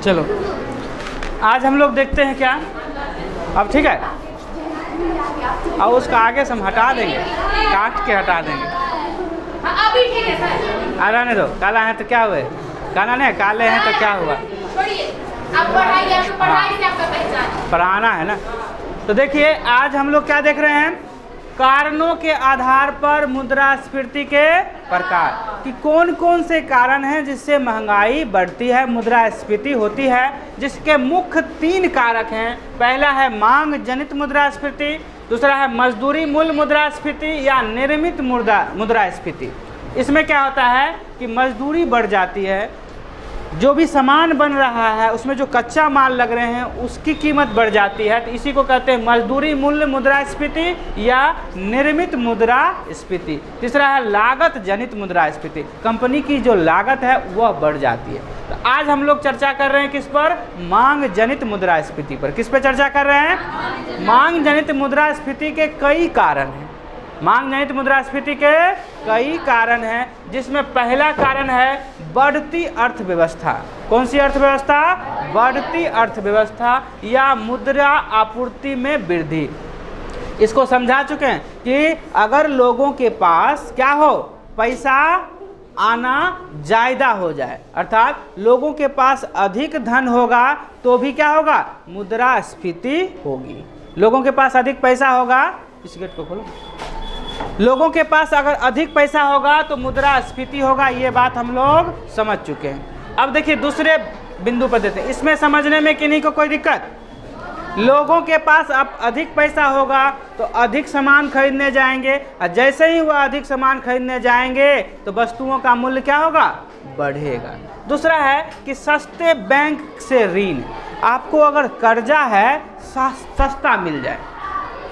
चलो आज हम लोग देखते हैं क्या, अब ठीक है, और उसका आगे से हम हटा देंगे, काट के हटा देंगे। अभी ठीक है सर। आ रहने दो, काला है तो क्या हुए, काला नहीं काले हैं तो क्या हुआ, छोड़िए, अब पढ़ाई आपको पढ़ाई से आपका पहचान पढ़ाना है ना। तो देखिए आज हम लोग क्या देख रहे हैं, कारणों के आधार पर मुद्रास्फीति के प्रकार, कि कौन कौन से कारण हैं जिससे महंगाई बढ़ती है, मुद्रास्फीति होती है। जिसके मुख्य 3 कारक हैं। पहला है मांग जनित मुद्रास्फीति, दूसरा है मजदूरी मूल्य मुद्रास्फीति या निर्मित मुद्रास्फीति। इसमें क्या होता है कि मजदूरी बढ़ जाती है, जो भी सामान बन रहा है उसमें जो कच्चा माल लग रहे हैं उसकी कीमत बढ़ जाती है, तो इसी को कहते हैं मजदूरी मूल्य मुद्रास्फीति या निर्मित मुद्रास्फीति। तीसरा है लागत जनित मुद्रास्फीति, कंपनी की जो लागत है वह बढ़ जाती है। तो आज हम लोग चर्चा कर रहे हैं किस पर, मांग जनित मुद्रास्फीति पर। किस पे चर्चा कर रहे हैं, मांग जनित मुद्रास्फीति के कई कारण हैं। मांग जनित मुद्रास्फीति के कई कारण हैं, जिसमें पहला कारण है बढ़ती अर्थव्यवस्था। कौन सी अर्थव्यवस्था, बढ़ती अर्थव्यवस्था या मुद्रा आपूर्ति में वृद्धि। इसको समझा चुके हैं कि अगर लोगों के पास क्या हो, पैसा आना ज़्यादा हो जाए, अर्थात लोगों के पास अधिक धन होगा तो भी क्या होगा, मुद्रास्फीति होगी। लोगों के पास अधिक पैसा होगा, इस गेट को खोलो, लोगों के पास अगर अधिक पैसा होगा तो मुद्रास्फीति होगा, ये बात हम लोग समझ चुके हैं। अब देखिए दूसरे बिंदु पर देते हैं, इसमें समझने में किन्हीं को कोई दिक्कत। लोगों के पास अब अधिक पैसा होगा तो अधिक सामान खरीदने जाएंगे, और जैसे ही वह अधिक सामान खरीदने जाएंगे तो वस्तुओं का मूल्य क्या होगा, बढ़ेगा। दूसरा है कि सस्ते बैंक से ऋण, आपको अगर कर्जा है सस्ता मिल जाए,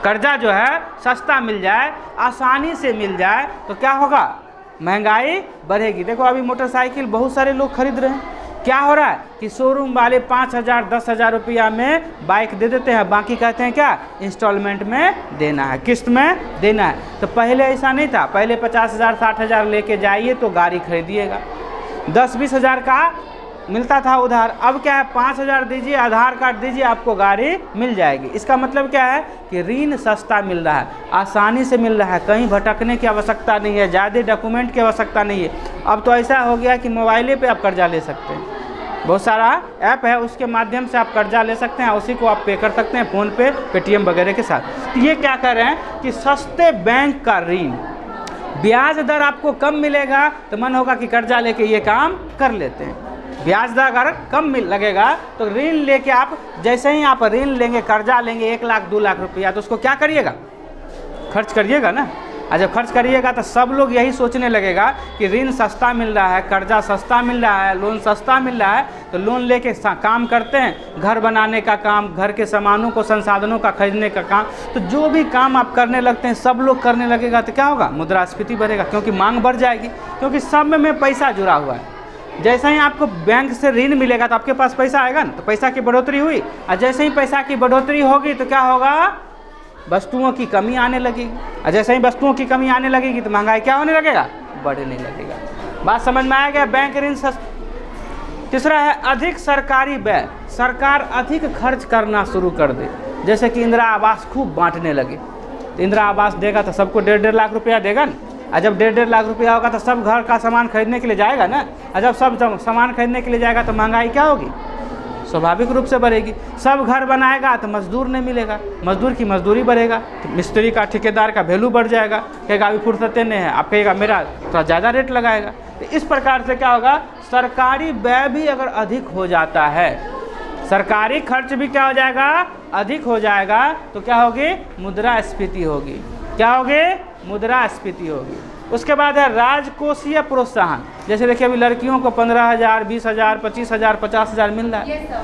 कर्जा जो है सस्ता मिल जाए, आसानी से मिल जाए, तो क्या होगा, महंगाई बढ़ेगी। देखो अभी मोटरसाइकिल बहुत सारे लोग खरीद रहे हैं, क्या हो रहा है कि शोरूम वाले 5,000 10,000 रुपया में बाइक दे देते हैं, बाकी कहते हैं क्या, इंस्टॉलमेंट में देना है, किस्त में देना है। तो पहले ऐसा नहीं था, पहले 50,000 60,000 लेके जाइए तो गाड़ी खरीदिएगा, 10-20 हज़ार का मिलता था उधार। अब क्या है, 5,000 दीजिए, आधार कार्ड दीजिए, आपको गाड़ी मिल जाएगी। इसका मतलब क्या है कि ऋण सस्ता मिल रहा है, आसानी से मिल रहा है, कहीं भटकने की आवश्यकता नहीं है, ज़्यादा डॉक्यूमेंट की आवश्यकता नहीं है। अब तो ऐसा हो गया कि मोबाइले पे आप कर्जा ले सकते हैं, बहुत सारा ऐप है उसके माध्यम से आप कर्जा ले सकते हैं, उसी को आप पे कर सकते हैं फ़ोन पे, पेटीएम वगैरह के साथ। तो ये क्या कर रहे हैं कि सस्ते बैंक का ऋण, ब्याज दर आपको कम मिलेगा तो मन होगा कि कर्जा लेके ये काम कर लेते हैं। ब्याज दर अगर कम लगेगा तो ऋण लेके आप, जैसे ही आप ऋण लेंगे, कर्जा लेंगे 1 लाख 2 लाख रुपया, तो उसको क्या करिएगा, खर्च करिएगा ना। और जब खर्च करिएगा तो सब लोग यही सोचने लगेगा कि ऋण सस्ता मिल रहा है, कर्जा सस्ता मिल रहा है, लोन सस्ता मिल रहा है, तो लोन लेके काम करते हैं, घर बनाने का काम, घर के सामानों को, संसाधनों का खरीदने का काम। तो जो भी काम आप करने लगते हैं सब लोग करने लगेगा, तो क्या होगा, मुद्रास्फीति बढ़ेगा, क्योंकि मांग बढ़ जाएगी, क्योंकि सब में पैसा जुड़ा हुआ है। जैसे ही आपको बैंक से ऋण मिलेगा तो आपके पास पैसा आएगा ना, तो पैसा की बढ़ोतरी हुई, और जैसे ही पैसा की बढ़ोतरी होगी तो क्या होगा, वस्तुओं की कमी आने लगेगी, और जैसे ही वस्तुओं की कमी आने लगेगी तो महंगाई क्या होने लगेगा, बढ़ने लगेगा। बात समझ में आ गया, बैंक ऋण तीसरा है अधिक सरकारी व्यय, सरकार अधिक खर्च करना शुरू कर दे, जैसे कि इंदिरा आवास खूब बांटने लगे, तो इंदिरा आवास देगा तो सबको 1.5 लाख रुपया देगा ना, और जब 1.5 लाख रुपया होगा तो सब घर का सामान खरीदने के लिए जाएगा ना, और जब सब सामान खरीदने के लिए जाएगा तो महंगाई क्या होगी, स्वाभाविक रूप से बढ़ेगी। सब घर बनाएगा तो मजदूर नहीं मिलेगा, मजदूर की मजदूरी बढ़ेगा, तो मिस्त्री का, ठेकेदार का वैल्यू बढ़ जाएगा, कहेगा अभी फुर्सतें नहीं है, आप कहेगा मेरा थोड़ा ज़्यादा रेट लगाएगा। तो इस प्रकार से क्या होगा, सरकारी व्यय भी अगर अधिक हो जाता है, सरकारी खर्च भी क्या हो जाएगा, अधिक हो जाएगा, तो क्या होगी, मुद्रास्फीति होगी। क्या होगी, मुद्रास्फीति होगी। उसके बाद है राजकोषीय प्रोत्साहन, जैसे देखिए अभी लड़कियों को 15,000 20,000 25,000 50,000 मिल रहा है।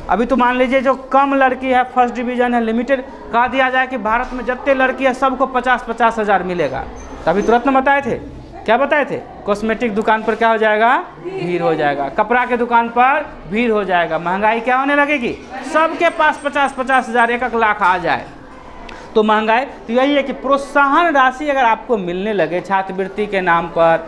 अभी तो मान लीजिए जो कम लड़की है, फर्स्ट डिवीजन है, लिमिटेड, कहा दिया जाए कि भारत में जितने लड़की है सबको 50-50 हज़ार मिलेगा। तो अभी तुरंत बताए थे, क्या बताए थे, कॉस्मेटिक दुकान पर क्या हो जाएगा, भीड़ हो जाएगा, कपड़ा के दुकान पर भीड़ हो जाएगा, महंगाई क्या होने लगेगी, सबके पास 50-50 हज़ार 1-1 लाख आ जाए तो महंगाई। तो यही है कि प्रोत्साहन राशि अगर आपको मिलने लगे, छात्रवृत्ति के नाम पर,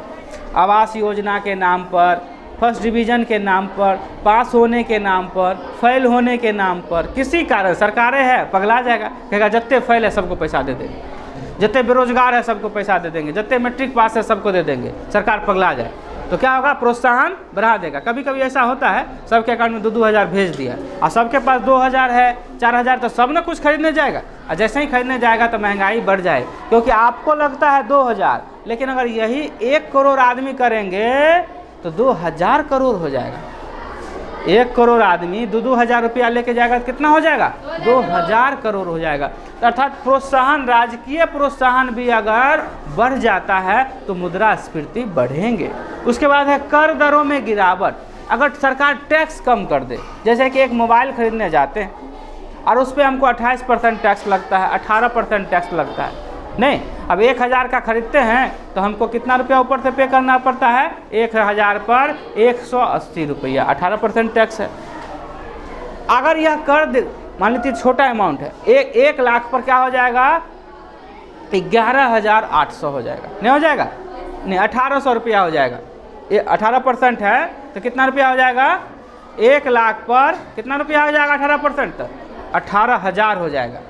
आवास योजना के नाम पर, फर्स्ट डिवीज़न के नाम पर, पास होने के नाम पर, फेल होने के नाम पर, किसी कारण सरकारें है पगला जाएगा, कहेगा जितने फेल है सबको पैसा दे देंगे, जितने बेरोजगार है सबको पैसा दे देंगे, जितने मैट्रिक पास है सबको दे देंगे, सरकार पगला जाए। तो क्या होगा, प्रोत्साहन बढ़ा देगा। कभी कभी ऐसा होता है सबके अकाउंट में 2-2 हज़ार भेज दिया और सबके पास 2,000 है, 4,000, तो सब ना कुछ खरीदने जाएगा और जैसे ही खरीदने जाएगा तो महंगाई बढ़ जाए, क्योंकि आपको लगता है 2,000, लेकिन अगर यही 1 करोड़ आदमी करेंगे तो 2,000 करोड़ हो जाएगा। 1 करोड़ आदमी 2-2 हज़ार रुपया लेके जाएगा तो कितना हो जाएगा, 2,000 करोड़ हो जाएगा। तो अर्थात प्रोत्साहन, राजकीय प्रोत्साहन भी अगर बढ़ जाता है तो मुद्रास्फीति बढ़ेंगे। उसके बाद है कर दरों में गिरावट। अगर सरकार टैक्स कम कर दे, जैसे कि एक मोबाइल खरीदने जाते हैं और उस पर हमको 28% टैक्स लगता है, 18% टैक्स लगता है, नहीं, अब 1,000 का खरीदते हैं तो हमको कितना रुपया ऊपर से पे करना पड़ता है, 1,000 पर 180 रुपया, 18% टैक्स है। अगर यह कर दे, मान लीजिए छोटा अमाउंट है, 1 लाख पर क्या हो जाएगा, 11,800 हो जाएगा, नहीं हो जाएगा, नहीं 1,800 रुपया हो जाएगा। ये 18% है तो कितना रुपया हो जाएगा, 1 लाख पर कितना रुपया हो जाएगा, 18% तो 18,000 हो जाएगा।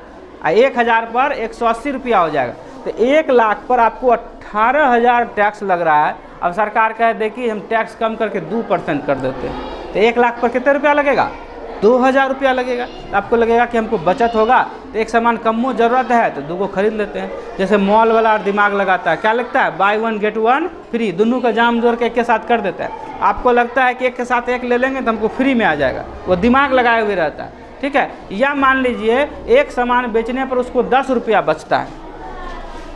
1,000 पर 180 रुपया हो जाएगा। तो 1 लाख पर आपको 18,000 टैक्स लग रहा है। अब सरकार कह दे कि हम टैक्स कम करके 2% कर देते हैं, तो 1 लाख पर कितने रुपया लगेगा, 2,000 रुपया लगेगा। तो आपको लगेगा कि हमको बचत होगा, तो एक सामान कम ज़रूरत है तो 2 को खरीद लेते हैं। जैसे मॉल वाला दिमाग लगाता है, क्या लगता है, बाय 1 गेट 1 फ्री, दोनों का जाम जोड़ के एक के साथ कर देता है। आपको लगता है कि एक के साथ एक ले लेंगे तो हमको फ्री में आ जाएगा, वो दिमाग लगाए हुए रहता है, ठीक है। या मान लीजिए एक सामान बेचने पर उसको 10 रुपया बचता है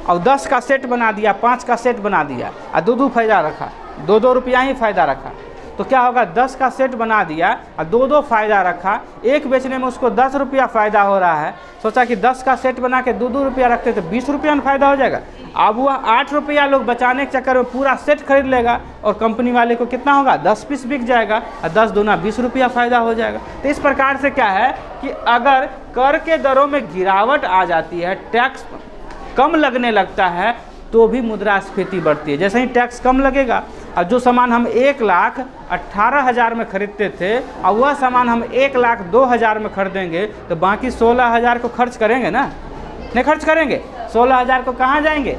और 10 का सेट बना दिया, 5 का सेट बना दिया और 2-2 फ़ायदा रखा, 2-2 रुपया ही फ़ायदा रखा, तो क्या होगा, 10 का सेट बना दिया और 2-2 फ़ायदा रखा, एक बेचने में उसको 10 रुपया फ़ायदा हो रहा है। सोचा कि 10 का सेट बना के 2-2 रुपया रखते तो 20 रुपया में फ़ायदा हो जाएगा। अब वह 8 रुपया लोग बचाने के चक्कर में पूरा सेट खरीद लेगा और कंपनी वाले को कितना होगा, 10 पीस बिक जाएगा और 10 दूना 20 रुपया फ़ायदा हो जाएगा। तो इस प्रकार से क्या है कि अगर कर के दरों में गिरावट आ जाती है, टैक्स कम लगने लगता है, तो भी मुद्रास्फीति बढ़ती है। जैसे ही टैक्स कम लगेगा और जो सामान हम 1,18,000 में खरीदते थे और वह सामान हम 1,02,000 में खरीदेंगे तो बाकी 16,000 को खर्च करेंगे ना, नहीं खर्च करेंगे। 16,000 को कहाँ जाएंगे,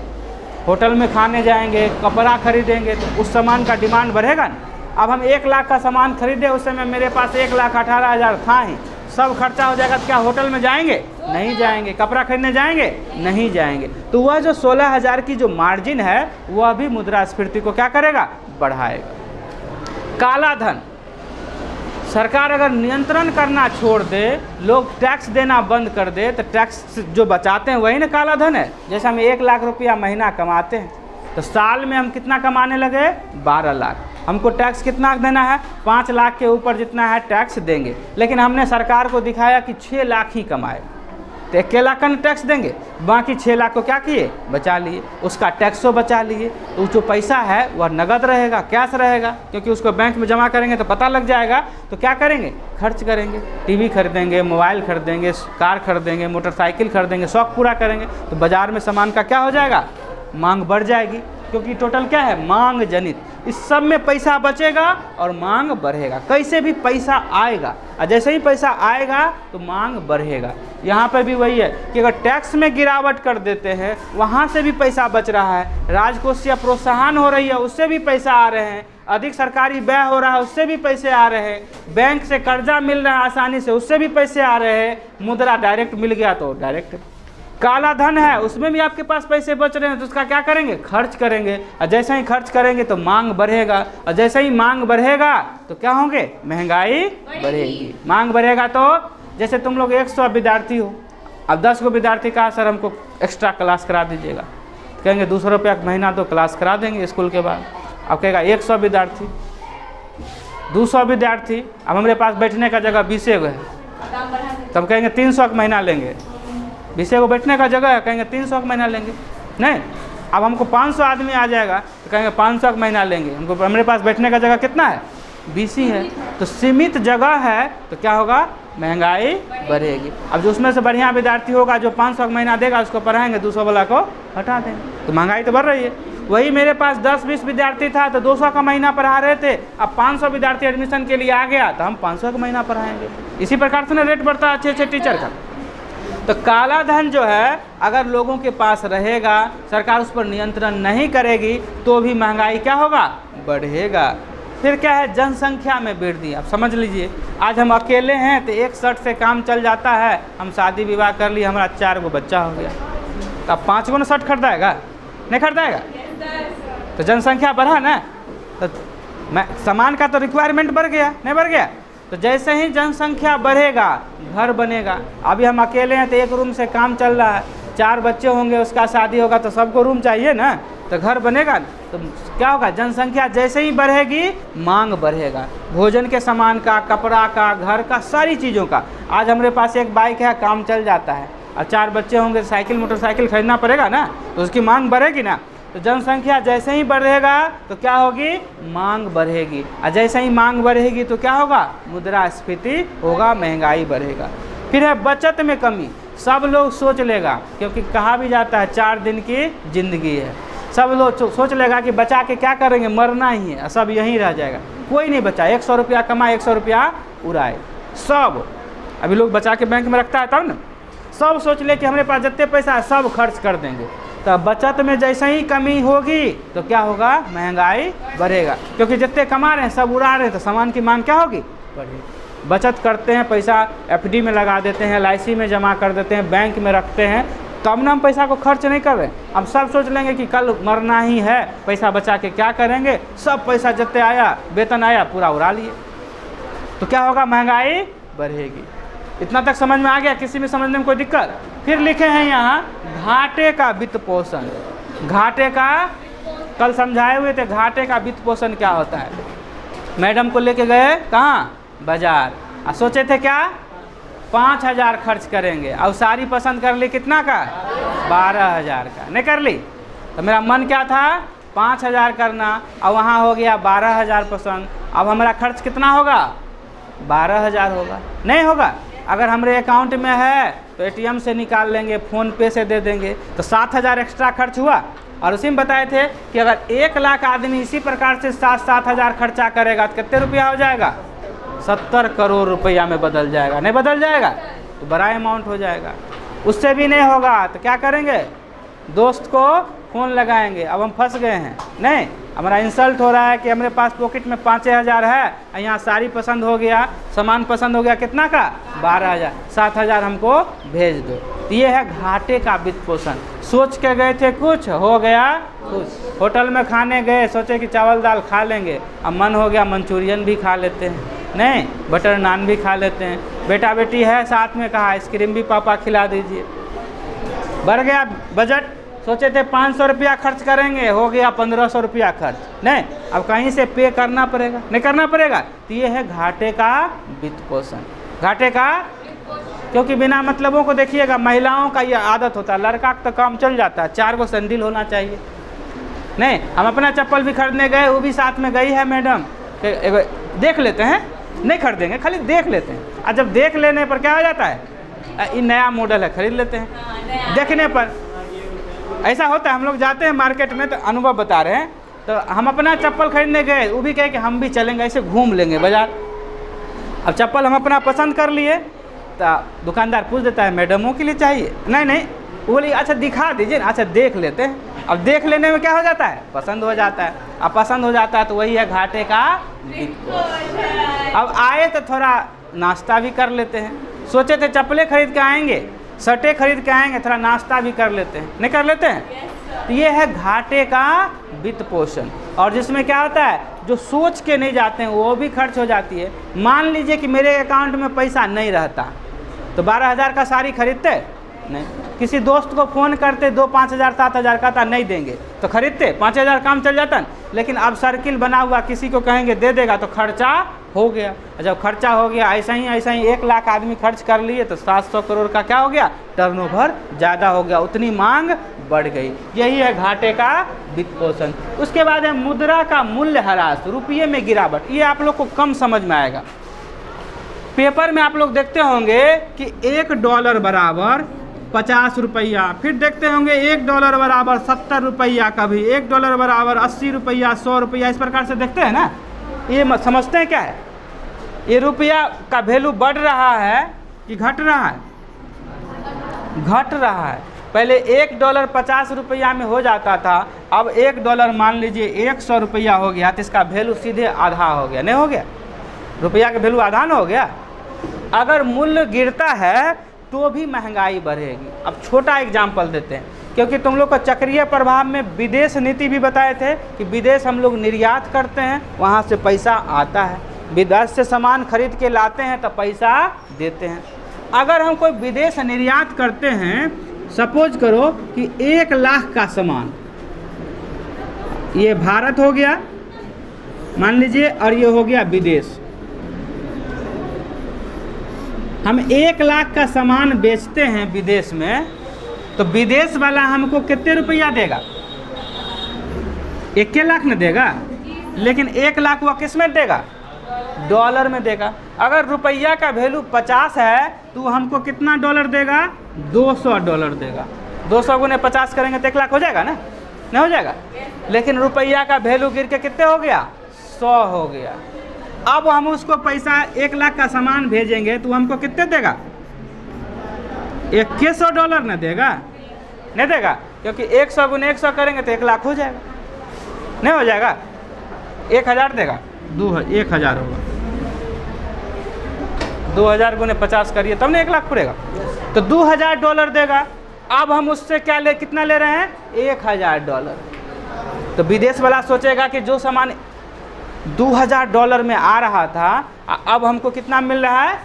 होटल में खाने जाएंगे, कपड़ा खरीदेंगे, तो उस सामान का डिमांड बढ़ेगा ना। अब हम 1 लाख का सामान खरीदे, उस समय मेरे पास 1,18,000 था ही, सब खर्चा हो जाएगा तो क्या होटल में जाएंगे, नहीं जाएंगे। कपड़ा खरीदने जाएंगे, नहीं जाएंगे। तो वह जो 16,000 की जो मार्जिन है वह भी मुद्रास्फीति को क्या करेगा, बढ़ाएगा। काला धन, सरकार अगर नियंत्रण करना छोड़ दे, लोग टैक्स देना बंद कर दे, तो टैक्स जो बचाते हैं वही ना काला धन है। जैसे हम 1 लाख रुपया महीना कमाते हैं तो साल में हम कितना कमाने लगे, 12 लाख। हमको टैक्स कितना देना है, 5 लाख के ऊपर जितना है टैक्स देंगे, लेकिन हमने सरकार को दिखाया कि 6 लाख ही कमाए, तो 1 लाख का टैक्स देंगे, बाकी 6 लाख को क्या किए, बचा लिए, उसका टैक्सो बचा लिए। तो जो पैसा है वह नगद रहेगा, कैश रहेगा, क्योंकि उसको बैंक में जमा करेंगे तो पता लग जाएगा। तो क्या करेंगे, खर्च करेंगे, टीवी खरीदेंगे, मोबाइल खरीदेंगे, कार खरीदेंगे, मोटरसाइकिल खरीदेंगे, शौक पूरा करेंगे। तो बाज़ार में सामान का क्या हो जाएगा, मांग बढ़ जाएगी, क्योंकि टोटल क्या है, मांग जनित। इस सब में पैसा बचेगा और मांग बढ़ेगा। कैसे भी पैसा आएगा और जैसे ही पैसा आएगा तो मांग बढ़ेगा। यहाँ पर भी वही है कि अगर टैक्स में गिरावट कर देते हैं, वहाँ से भी पैसा बच रहा है, राजकोषीय प्रोत्साहन हो रही है, उससे भी पैसा आ रहे हैं, अधिक सरकारी व्यय हो रहा है, उससे भी पैसे आ रहे हैं, बैंक से कर्जा मिल रहा है आसानी से, उससे भी पैसे आ रहे हैं, मुद्रा डायरेक्ट मिल गया तो डायरेक्ट। काला धन है, उसमें भी आपके पास पैसे बच रहे हैं तो उसका क्या करेंगे, खर्च करेंगे, और जैसे ही खर्च करेंगे तो मांग बढ़ेगा, और जैसे ही मांग बढ़ेगा तो क्या होंगे, महंगाई बढ़ेगी। मांग बढ़ेगा तो जैसे तुम लोग 100 विद्यार्थी हो, अब 10 को विद्यार्थी कहा सर हमको एक्स्ट्रा क्लास करा दीजिएगा, तो कहेंगे 200 रुपया महीना तो क्लास करा देंगे स्कूल के बाद। अब कहेगा 100 विद्यार्थी, 200 विद्यार्थी, अब हमारे पास बैठने का जगह 20 है, तब कहेंगे 300 का महीना लेंगे। 20 को बैठने का जगह है, कहेंगे 300 का महीना लेंगे। नहीं, अब हमको 500 आदमी आ जाएगा तो कहेंगे 500 का महीना लेंगे। हमको हमारे पास बैठने का जगह कितना है, बीसी है, तो सीमित जगह है तो क्या होगा, महंगाई बढ़ेगी। अब जो उसमें से बढ़िया विद्यार्थी होगा जो 500 का महीना देगा उसको पढ़ाएंगे, 200 वाला को हटा देंगे, तो महंगाई तो बढ़ रही है। वही मेरे पास 10-20 विद्यार्थी था तो 200 का महीना पढ़ा रहे थे, अब 500 विद्यार्थी एडमिशन के लिए आ गया तो हम 500 का महीना पढ़ाएंगे। इसी प्रकार से ना रेट बढ़ता है अच्छे टीचर का। तो काला धन जो है अगर लोगों के पास रहेगा, सरकार उस पर नियंत्रण नहीं करेगी तो भी महंगाई क्या होगा, बढ़ेगा। फिर क्या है, जनसंख्या में वृद्धि। आप समझ लीजिए आज हम अकेले हैं तो एक शर्ट से काम चल जाता है, हम शादी विवाह कर लिए, हमारा 4 गो बच्चा हो गया, तो अब 5 गो ना शर्ट खरीदाएगा, नहीं खरीदाएगा। तो जनसंख्या बढ़ा ना, तो सामान का तो रिक्वायरमेंट बढ़ गया, नहीं बढ़ गया। तो जैसे ही जनसंख्या बढ़ेगा घर बनेगा। अभी हम अकेले हैं तो एक रूम से काम चल रहा है, 4 बच्चे होंगे, उसका शादी होगा तो सबको रूम चाहिए ना, तो घर बनेगा। तो क्या होगा, जनसंख्या जैसे ही बढ़ेगी मांग बढ़ेगा, भोजन के सामान का, कपड़ा का, घर का, सारी चीज़ों का। आज हमारे पास एक बाइक है, काम चल जाता है, और 4 बच्चे होंगे, साइकिल मोटरसाइकिल खरीदना पड़ेगा ना, तो उसकी मांग बढ़ेगी ना। तो जनसंख्या जैसे ही बढ़ेगा तो क्या होगी, मांग बढ़ेगी, और जैसे ही मांग बढ़ेगी तो क्या होगा, मुद्रास्फीति होगा, महंगाई बढ़ेगा। फिर है बचत में कमी। सब लोग सोच लेगा, क्योंकि कहा भी जाता है 4 दिन की ज़िंदगी है, सब लोग सोच लेगा कि बचा के क्या करेंगे, मरना ही है, सब यहीं रह जाएगा। कोई नहीं बचा, 100 रुपया कमाए 100 रुपया उड़ाए, सब। अभी लोग बचा के बैंक में रखता है तब ना, सब सोच ले कि हमारे पास जितने पैसा है सब खर्च कर देंगे। तो बचत में जैसे ही कमी होगी तो क्या होगा, महंगाई बढ़ेगा, क्योंकि जितने कमा रहे हैं सब उड़ा रहे हैं, तो सामान की मांग क्या होगी, बढ़ेगी। बचत करते हैं, पैसा FD में लगा देते हैं, LIC में जमा कर देते हैं, बैंक में रखते हैं, तब ना हम पैसा को खर्च नहीं कर रहे। हम सब सोच लेंगे कि कल मरना ही है, पैसा बचा के क्या करेंगे, सब पैसा जितने आया, वेतन आया, पूरा उड़ा लिए, तो क्या होगा, महंगाई बढ़ेगी। इतना तक समझ में आ गया, किसी में समझने में कोई दिक्कत? फिर लिखे हैं यहाँ घाटे का वित्त पोषण। घाटे का कल समझाए हुए थे, घाटे का वित्त पोषण क्या होता है। मैडम को लेके गए कहाँ, बाजार, और सोचे थे क्या, 5000 खर्च करेंगे, और साड़ी पसंद कर ली कितना का, 12000 का, नहीं कर ली। तो मेरा मन क्या था, 5000 करना, और वहाँ हो गया 12000 पसंद। अब हमारा खर्च कितना होगा, 12000 होगा, नहीं होगा। अगर हमारे अकाउंट में है तो ATM से निकाल लेंगे, फ़ोन पे से दे देंगे, तो 7000 एक्स्ट्रा खर्च हुआ। और उसी में बताए थे कि अगर 1 लाख आदमी इसी प्रकार से 7-7000 खर्चा करेगा तो कितने रुपया हो जाएगा, 70 करोड़ रुपया में बदल जाएगा, नहीं बदल जाएगा, तो बड़ा अमाउंट हो जाएगा। उससे भी नहीं होगा तो क्या करेंगे, दोस्त को फ़ोन लगाएंगे, अब हम फंस गए हैं, नहीं, हमारा इंसल्ट हो रहा है कि हमारे पास पॉकेट में 5000 है, यहाँ साड़ी पसंद हो गया, सामान पसंद हो गया, कितना का, 12000, 7000 हमको भेज दो। तो ये है घाटे का वित्त पोषण। सोच के गए थे कुछ, हो गया कुछ। होटल में खाने गए, सोचे कि चावल दाल खा लेंगे, अब मन हो गया मंचूरियन भी खा लेते हैं, नहीं, बटर नान भी खा लेते हैं। बेटा बेटी है साथ में, कहा आइसक्रीम भी पापा खिला दीजिए। बढ़ गया बजट, सोचे थे 500 रुपया खर्च करेंगे, हो गया 1500 रुपया खर्च, नहीं, अब कहीं से पे करना पड़ेगा, नहीं करना पड़ेगा। तो ये है घाटे का वित्त पोषण। घाटे का, क्योंकि बिना मतलबों को देखिएगा, महिलाओं का ये आदत होता है, लड़का का तो काम चल जाता है, 4 गो सैंडल होना चाहिए, नहीं, हम अपना चप्पल भी खरीदने गए, वो भी साथ में गई है मैडम, देख लेते हैं, नहीं खरीदेंगे, खाली देख लेते हैं। और जब देख लेने पर क्या हो जाता है, ये नया मॉडल है, खरीद लेते हैं। देखने पर ऐसा होता है, हम लोग जाते हैं मार्केट में, तो अनुभव बता रहे हैं, तो हम अपना चप्पल खरीदने गए, वो भी कहे कि हम भी चलेंगे, ऐसे घूम लेंगे बाजार। अब चप्पल हम अपना पसंद कर लिए, तो दुकानदार पूछ देता है मैडमों के लिए चाहिए, नहीं नहीं, वो बोली अच्छा दिखा दीजिए, अच्छा देख लेते हैं। अब देख लेने में क्या हो जाता है, पसंद हो जाता है। अब पसंद हो जाता है तो वही है घाटे का वित्त पोषण। अब आए तो थोड़ा नाश्ता भी कर लेते हैं, सोचे थे चप्पलें खरीद के आएंगे, शर्टें खरीद के आएंगे, थोड़ा नाश्ता भी कर लेते हैं, नहीं कर लेते हैं। तो ये है घाटे का वित्त पोषण। और जिसमें क्या होता है, जो सोच के नहीं जाते हैं वो भी खर्च हो जाती है। मान लीजिए कि मेरे अकाउंट में पैसा नहीं रहता, तो 12000 का साड़ी खरीदते नहीं, किसी दोस्त को फ़ोन करते, 2-5000 7,000 का था, नहीं देंगे तो खरीदते, 5000 काम चल जाता। लेकिन अब सर्किल बना हुआ, किसी को कहेंगे दे देगा तो खर्चा हो गया। जब खर्चा हो गया, ऐसा ही 1 लाख आदमी खर्च कर लिए, तो 700 करोड़ का क्या हो गया, टर्नओवर ज़्यादा हो गया, उतनी मांग बढ़ गई। यही है घाटे का वित्त पोषण। उसके बाद है मुद्रा का मूल्य ह्रास, रुपये में गिरावट। ये आप लोग को कम समझ में आएगा। पेपर में आप लोग देखते होंगे कि $1 बराबर 50 रुपया, फिर देखते होंगे $1 बराबर 70 रुपया, कभी $1 बराबर 80 रुपया, 100 रुपया, इस प्रकार से देखते हैं ना। ये समझते हैं क्या है, ये रुपया का वैल्यू बढ़ रहा है कि घट रहा है? घट रहा है। पहले $1 50 रुपया में हो जाता था, अब $1 मान लीजिए 100 रुपया हो गया, तो इसका वैल्यू सीधे आधा हो गया, नहीं हो गया? रुपया का वैल्यू आधा ना हो गया। अगर मूल्य गिरता है तो भी महंगाई बढ़ेगी। अब छोटा एग्जाम्पल देते हैं, क्योंकि तुम लोग को चक्रीय प्रभाव में विदेश नीति भी बताए थे कि विदेश हम लोग निर्यात करते हैं, वहाँ से पैसा आता है, विदेश से सामान खरीद के लाते हैं तो पैसा देते हैं। अगर हम कोई विदेश निर्यात करते हैं, सपोज करो कि 1 लाख का सामान, ये भारत हो गया मान लीजिए, और ये हो गया विदेश। हम 1 लाख का सामान बेचते हैं विदेश में, तो विदेश वाला हमको कितने रुपया देगा? 1 लाख न देगा, लेकिन 1 लाख वह किस में देगा? डॉलर में देगा। अगर रुपया का वैल्यू 50 है तो हमको कितना डॉलर देगा? $200 देगा। 200 गुने 50 करेंगे तो 1 लाख हो जाएगा ना, नहीं हो जाएगा? लेकिन रुपया का वैल्यू गिर के कितने हो गया? 100 हो गया। अब हम उसको पैसा 1 लाख का सामान भेजेंगे तो हमको कितने देगा? $100 न देगा, नहीं देगा, क्योंकि 100 गुने 100 करेंगे तो 1 लाख हो जाएगा, नहीं हो जाएगा? 1000 देगा, 1000 होगा। 2000 गुने 50 करिए तब ना 1 लाख पड़ेगा, तो $2000 देगा। अब हम उससे क्या ले, कितना ले रहे हैं? $1000। तो विदेश वाला सोचेगा कि जो सामान $2000 में आ रहा था, अब हमको कितना मिल रहा है,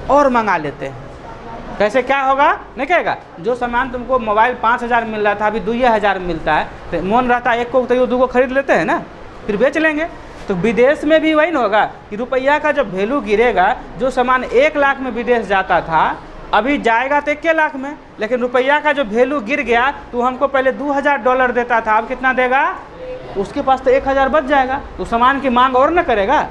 और मंगा लेते हैं। कैसे क्या होगा? नहीं कहेगा, जो सामान तुमको मोबाइल 5000 मिल रहा था, अभी 2000 मिलता है, तो मन रहता है 1 को तो 2 को खरीद लेते हैं ना, फिर बेच लेंगे। तो विदेश में भी वही ना होगा कि रुपया का जब वैल्यू गिरेगा, जो सामान 1 लाख में विदेश जाता था अभी जाएगा तो 1 लाख में, लेकिन रुपया का जो वैल्यू गिर गया तो हमको पहले $2000 देता था, अब कितना देगा? उसके पास तो 1000 बच जाएगा, तो सामान की मांग और न करेगा,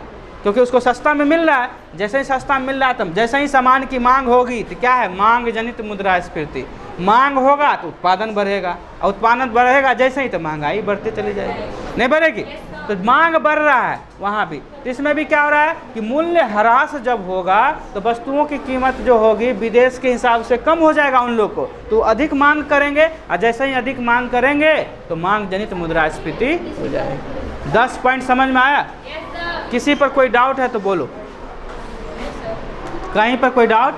क्योंकि उसको सस्ता में मिल रहा है। जैसे ही सस्ता मिल रहा है, तब जैसे ही सामान की मांग होगी तो क्या है? मांग जनित मुद्रास्फीति। मांग होगा तो उत्पादन बढ़ेगा, और उत्पादन बढ़ेगा जैसे ही तो महंगाई बढ़ती चली जाएगी, नहीं बढ़ेगी? तो मांग बढ़ रहा है वहाँ भी। तो इसमें भी क्या हो रहा है कि मूल्य ह्रास जब होगा तो वस्तुओं की कीमत जो होगी विदेश के हिसाब से कम हो जाएगा उन लोग को, तो अधिक मांग करेंगे, और जैसे ही अधिक मांग करेंगे तो मांग जनित मुद्रास्फीति हो जाएगी। 10 पॉइंट समझ में आया? किसी पर कोई डाउट है तो बोलो, कहीं पर कोई डाउट?